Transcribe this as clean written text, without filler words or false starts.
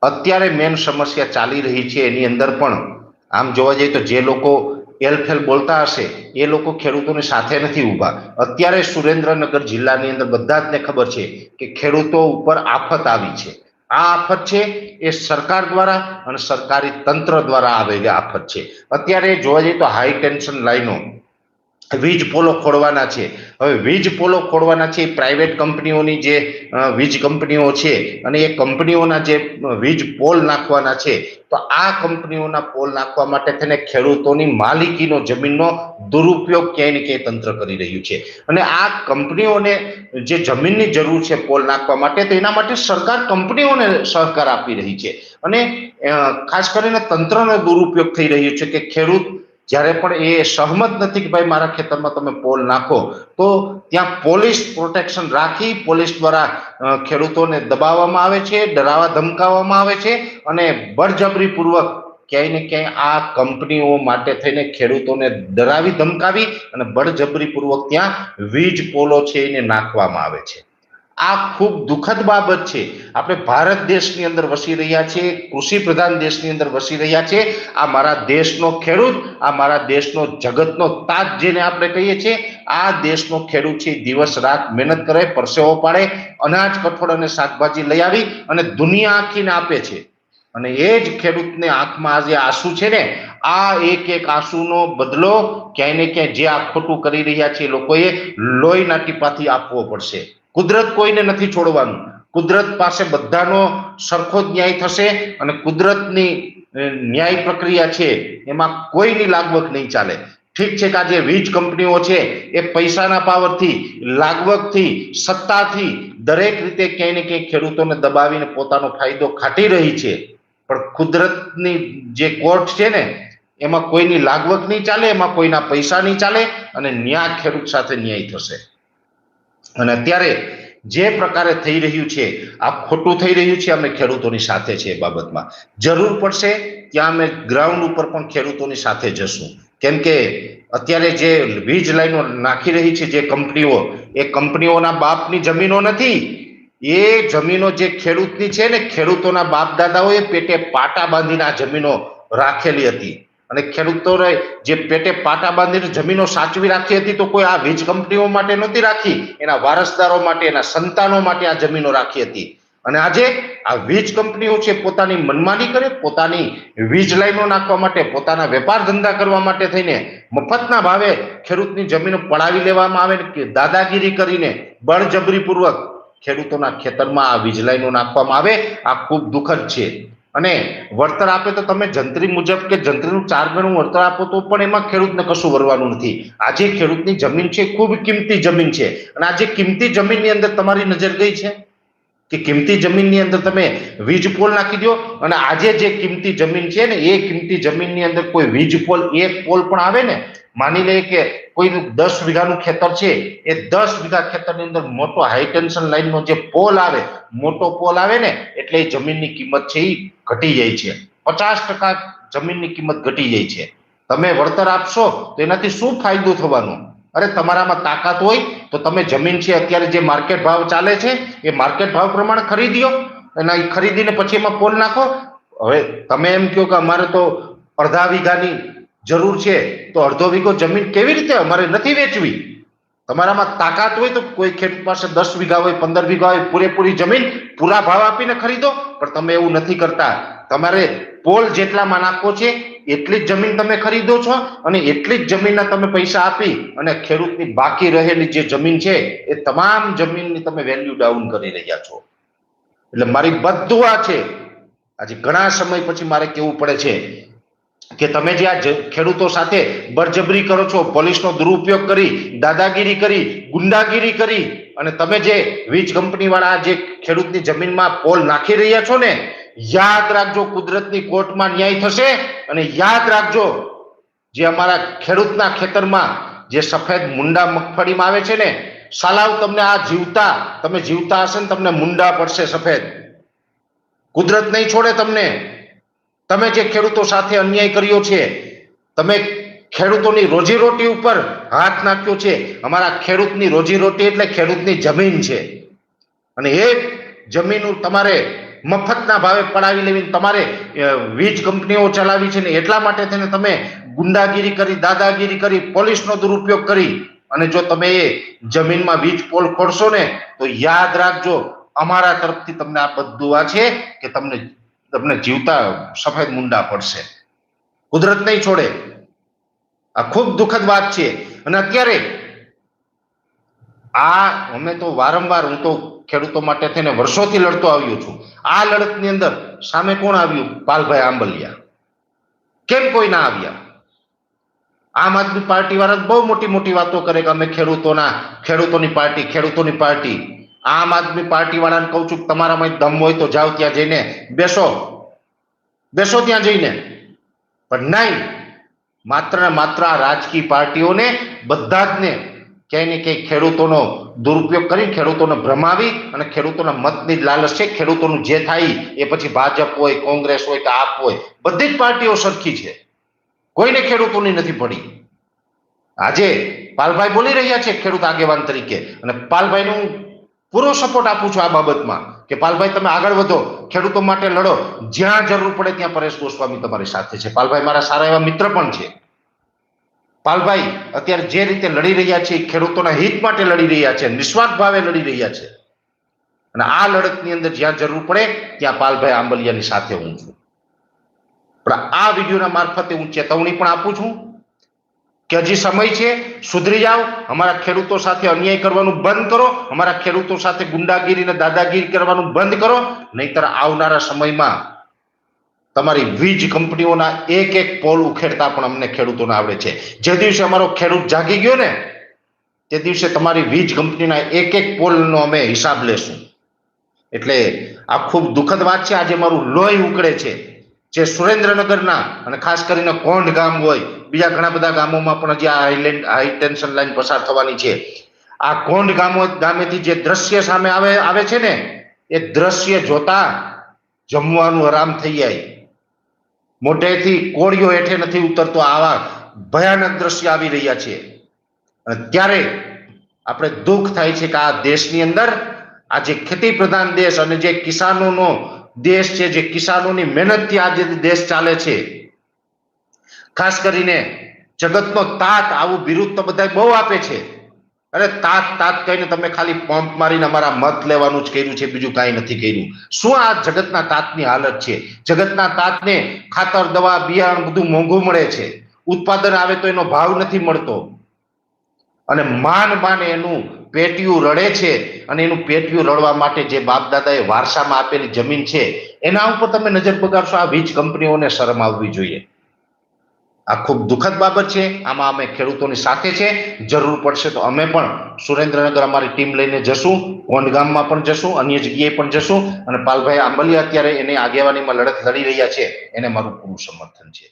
અત્યારે મેન સમસ્યા ચાલી રહી છે એની અંદર પણ આમ જોવા જઈએ તો જે લોકો એલફેલ બોલતા હશે એ લોકો ખેડૂતોની સાથે નથી ઊભા. અત્યારે સુરેન્દ્રનગર જિલ્લાની અંદર બધા જ ને ખબર છે કે ખેડૂતો ઉપર આફત આવી છે. આ આફત છે એ સરકાર દ્વારા અને સરકારી તંત્ર દ્વારા આવેલી આફત છે. અત્યારે જોવા જઈએ તો હાઈ ટેન્શન લાઈનો વીજ પોલો ખોડવાના છે. હવે વીજ પોલો ખોડવાના છે પ્રાઇવેટ કંપનીઓની જે વીજ કંપનીઓ છે અને એ કંપનીઓના જે વીજ પોલ નાખવાના છે. તો આ કંપનીઓના પોલ નાખવા માટે થઈને ખેડૂતોની માલિકીનો જમીનનો દુરુપયોગ ક્યાંય ને ક્યાંય તંત્ર કરી રહ્યું છે. અને આ કંપનીઓને જે જમીનની જરૂર છે પોલ નાખવા માટે તો એના માટે સરકાર કંપનીઓને સહકાર આપી રહી છે. અને ખાસ કરીને તંત્રનો દુરુપયોગ થઈ રહ્યો છે કે ખેડૂત જ્યારે પણ એ સહમત નથી કે ભાઈ મારા ખેતરમાં તમે પોલ નાખો તો ત્યાં પોલીસ પ્રોટેક્શન રાખી પોલીસ દ્વારા ખેડૂતોને દબાવવામાં આવે છે, ડરાવવા ધમકાવવામાં આવે છે અને બળજબરીપૂર્વક ક્યાંય ને ક્યાંય આ કંપનીઓ માટે થઈને ખેડૂતોને ડરાવી ધમકાવી અને બળજબરીપૂર્વક ત્યાં વીજ પોલો છે એને નાખવામાં આવે છે. આ ખૂબ દુઃખદ બાબત છે. આપણે ભારત દેશની અંદર વસી રહ્યા છીએ, કૃષિ પ્રધાન દેશની અંદર વસી રહ્યા છીએ. આ મારા દેશનો ખેડૂત, આ મારા દેશનો જગતનો તાજ જેને આપણે કહીએ છીએ, આ દેશનો ખેડૂત છે દિવસ રાત મહેનત કરે, પરસેવો પાડે, અનાજ કઠોળ અને શાકભાજી લઈ આવી અને દુનિયા આખીને આપે છે. અને એ જ ખેડૂતને આંખમાં આજે આંસુ છે ને, આ એક એક આંસુનો બદલો ક્યાંય ને ક્યાંય જે આ ખોટું કરી રહ્યા છે લોકોએ લોહીના ટીપાથી આપવો પડશે. કુદરત કોઈને નથી છોડવાનું. કુદરત પાસે બધાનો સરખો જ ન્યાય થશે અને કુદરતની ન્યાય પ્રક્રિયા છે એમાં કોઈની લાગવગ નહીં ચાલે. ઠીક છે કે આજે વીજ કંપનીઓ છે એ પૈસાના પાવરથી, લાગવગથી, સત્તાથી દરેક રીતે ક્યાંય ને ક્યાંય ખેડૂતોને દબાવીને પોતાનો ફાયદો ખાટી રહી છે. પણ કુદરતની જે કોર્ટ છે ને એમાં કોઈની લાગવગ નહીં ચાલે, એમાં કોઈના પૈસા નહીં ચાલે અને ન્યાય ખેડૂત સાથે ન્યાય થશે. અને અત્યારે જે પ્રકારે થઈ રહ્યું છે આ ખોટું થઈ રહ્યું છે. અમે ખેડૂતોની સાથે છે. એ બાબતમાં જરૂર પડશે ત્યાં અમે ગ્રાઉન્ડ ઉપર પણ ખેડૂતોની સાથે જશું. કેમ કે અત્યારે જે વીજ લાઈનો નાખી રહી છે જે કંપનીઓ, એ કંપનીઓના બાપની જમીનો નથી. એ જમીનો જે ખેડૂતની છે ને, ખેડૂતોના બાપ દાદાઓએ પેટે પાટા બાંધીને આ જમીનો રાખેલી હતી અને ખેડૂતોને જે પેટે પાટા બાંધીને જમીનો સાચવી રાખી હતી તો કોઈ આ વીજ કંપનીઓ માટે નહોતી રાખી, એના વારસદારો માટે, એના સંતાનો માટે આ જમીનો રાખી હતી. અને આજે આ વીજ કંપનીઓ છે પોતાની મનમાની કરે, પોતાની વીજ લાઈનો નાખવા માટે, પોતાના વેપાર ધંધા કરવા માટે થઈને મફતના ભાવે ખેડૂતની જમીનો પડાવી લેવામાં આવે કે દાદાગીરી કરીને બળજબરીપૂર્વક ખેડૂતોના ખેતરમાં આ વીજ લાઈનો નાખવામાં આવે. આ ખૂબ દુઃખદ છે. અને વળતર આપે તો તમે જંત્રી મુજબ કે જંત્રીનું 4 ગણું વળતર આપો તો પણ એમાં ખેડૂતને કશું વરવાનું નથી. આજે ખેડૂતની જમીન છે ખૂબ કિંમતી જમીન છે અને આજે કિંમતી જમીનની અંદર તમારી નજર ગઈ છે કે કિંમતી જમીનની અંદર તમે વીજ પોલ નાખી દો અને આજે જે કિંમતી જમીન છે ને એ કિંમતી જમીનની અંદર કોઈ વીજ પોલ, એક પોલ પણ આવે ને, માની લઈએ કે કોઈનું 10 વીઘાનું ખેતર છે, એ 10 વીઘા ખેતરની અંદર મોટો હાઈ ટેન્શન લાઈનનો જે પોલ આવે, મોટો પોલ આવે ને, એટલે એ જમીનની કિંમત છે એ ઘટી જાય છે. 50% જમીનની કિંમત ઘટી જાય છે. તમે વળતર આપશો તો એનાથી શું ફાયદો થવાનો? અરે તમારામાં તાકાત હોય તો તમે જમીન છે અત્યારે જે માર્કેટ ભાવ ચાલે છે એ માર્કેટ ભાવ પ્રમાણે ખરીદ્યો અને ખરીદીને પછી એમાં પોલ નાખો. હવે તમે એમ કહો કે અમારે તો અડધા વીઘાની જરૂર છે તો અડધો વીઘો જમીન કેવી રીતે અમારે નથી વેચવી? તમારામાં તાકાત હોય તો કોઈ ખેડૂત પાસે 10 વીઘા હોય, 15 વીઘા હોય, પૂરેપૂરી જમીન પૂરા ભાવ આપીને ખરીદો. પણ તમે એવું નથી કરતા. તમારે પોલ જેટલામાં નાખવો છે એટલી જ જમીન તમે ખરીદો છો અને એટલી જ જમીનના તમે પૈસા આપી અને ખેડૂતની બાકી રહેલી જે જમીન છે એ તમામ જમીનની તમે વેલ્યુ ડાઉન કરી રહ્યા છો. એટલે મારી બધું આ છે. આજે ઘણા સમય પછી મારે કહેવું પડે છે કે તમે જે આ ખેડૂતો સાથે બળજબરી કરો છો, પોલીસનો દુરુપયોગ કરી, દાદાગીરી કરી, ગુંડાગીરી કરી અને તમે જે વીજ કંપની વાળા જે ખેડૂતની જમીનમાં પોલ નાખી રહ્યા છો ને, યાદ રાખજો કુદરતની કોર્ટમાં ન્યાય થશે. અને યાદ રાખજો જે અમારા ખેડૂતના ખેતરમાં જે સફેદ મુંડા મગફળીમાં આવે છે ને, સાલાવ તમને આ જીવતા, તમે જીવતા હશે ને તમને મુંડા પડશે સફેદ. કુદરત નહીં છોડે તમને. તમે જે ખેડૂતો સાથે અન્યાય કર્યો છે, તમે ખેડૂતોની રોજીરોટી ઉપર હાથ નાખ્યો છે. અમારા ખેડૂતની રોજીરોટી એટલે ખેડૂતની જમીન છે અને એ જમીન તમારે મફતના ભાવે પડાવી લેવી, તમારે વીજ કંપનીઓ ચલાવી છે ને એટલા માટે થઈને તમે ગુંડાગીરી કરી, દાદાગીરી કરી, પોલીસનો દુરુપયોગ કરી અને જો તમે એ જમીનમાં વીજ પોલ ખોડશો ને તો યાદ રાખજો અમારા તરફથી તમને આ બધું આ છે કે તમને જીવતા સફેદ મુંડા પડશે, કુદરત નહીં છોડે. આ ખૂબ દુઃખદ વાત છે. અને અત્યારે અમે તો વારંવાર, હું તો ખેડૂતો માટે થઈને વર્ષોથી લડતો આવ્યો છું. આ લડતની અંદર સામે કોણ આવ્યું? પાલભાઈ આંબલિયા. કેમ કોઈ ના આવ્યા? આમ આદમી પાર્ટી વાળા બહુ મોટી મોટી વાતો કરે કે અમે ખેડૂતોની પાર્ટી. આમ આદમી પાર્ટી વાળાને કહું છું તમારામાં દમ હોય તો જાઓ ત્યાં જઈને બેસો ત્યાં જઈને. પણ નહીં, માત્ર ને માત્ર આ રાજકીય પાર્ટીઓને બધા જ ને ક્યાંય ને ક્યાંય ખેડૂતોનો દુરુપયોગ કરી, ખેડૂતોને ભ્રમાવી અને ખેડૂતોના મતની જ લાલચ છે. ખેડૂતોનું જે થાય એ પછી ભાજપ હોય, કોંગ્રેસ હોય કે આપ હોય, બધી જ પાર્ટીઓ સરખી છે, કોઈને ખેડૂતોની નથી પડી. આજે પાલભાઈ બોલી રહ્યા છે ખેડૂત આગેવાન તરીકે, અને પાલભાઈને હું પૂરો સપોર્ટ આપું છું આ બાબતમાં કે પાલભાઈ તમે આગળ વધો, ખેડૂતો માટે લડો, જ્યાં જરૂર પડે ત્યાં પરેશ ગોસ્વામી તમારી સાથે છે. પાલભાઈ મારા સારા એવા મિત્ર પણ છે. પાલભાઈ અત્યારે જે રીતે લડી રહ્યા છે ખેડૂતોના હિત માટે લડી રહ્યા છે, નિસ્વાર્થ ભાવે લડી રહ્યા છે. અને આ લડતની અંદર જ્યાં જરૂર પડે ત્યાં પાલભાઈ આંબલિયાની સાથે હું છું. પણ આ વિડીયોના મારફતે હું ચેતવણી પણ આપું છું કે હજી સમય છે, સુધરી જાઓ, અમારા ખેડૂતો સાથે અન્યાય કરવાનું બંધ કરો, અમારા ખેડૂતો સાથે ગુંડાગીરી અને દાદાગીરી કરવાનું બંધ કરો, નહીતર આવનારા સમયમાં તમારી વીજ કંપનીઓના એક એક પોલ ઉખેડતા પણ અમને ખેડૂતોને આવડે છે. જે દિવસે અમારો ખેડૂત જાગી ગયો ને તે દિવસે તમારી વીજ કંપનીના એક એક પોલનો અમે હિસાબ લેશું. એટલે આ ખૂબ દુઃખદ વાત છે. આજે મારું લોહી ઉકળે છે. જે સુરેન્દ્રનગરના અને ખાસ કરીને કોંઢ ગામ હોય, બીજા ઘણા બધા ગામોમાં પણ હજી આ હાઈ ટેન્શન લાઈન પસાર થવાની છે. આ કોંઢ ગામેથી જે દ્રશ્ય સામે આવે છે ને એ દ્રશ્ય જોતા જમવાનું આરામ થઈ જાય, મોઢેથી કોળિયો હેઠે નથી ઉતરતો, આવા ભયાનક દ્રશ્ય આવી રહ્યા છે. અને ત્યારે આપણે દુઃખ થાય છે કે આ દેશની અંદર આ જે ખેતી પ્રધાન દેશ અને જે કિસાનોનો દેશ છે, જે કિસાનોની મહેનતથી આ જે દેશ ચાલે છે, ખાસ કરીને જગતનો તાત, આવું બિરુદ તો બધા બહુ આપે છે. અરે તાત કહીને તમે ખાલી પંપ મારીને અમારા મત લેવાનું જ કર્યું છે, બીજું કાંઈ નથી કર્યું. શું આ જગતના તાતની હાલત છે? જગતના તાતને ખાતર, દવા, બિયારણ બધું મોંઘું મળે છે, ઉત્પાદન આવે તો એનો ભાવ નથી મળતો, અને માન એનું પેટીયું રડે છે. અને એનું પેટીયું રડવા માટે જે બાપ દાદાએ વારસામાં આપેલી જમીન છે એના ઉપર તમે નજર બગાડશો. આ વીજ કંપનીઓને શરમ આવવી જોઈએ. આ ખૂબ દુઃખદ બાબત છે. આમાં અમે ખેડૂતોની સાથે છે. જરૂર પડશે તો અમે પણ સુરેન્દ્રનગર અમારી ટીમ લઈને જશું, કોંઢ ગામમાં પણ જશું, અન્ય જગ્યાએ પણ જશું. અને પાલભાઈ આંબલિયા અત્યારે એની આગેવાનીમાં લડત લડી રહ્યા છે, એને મારું પૂરું સમર્થન છે.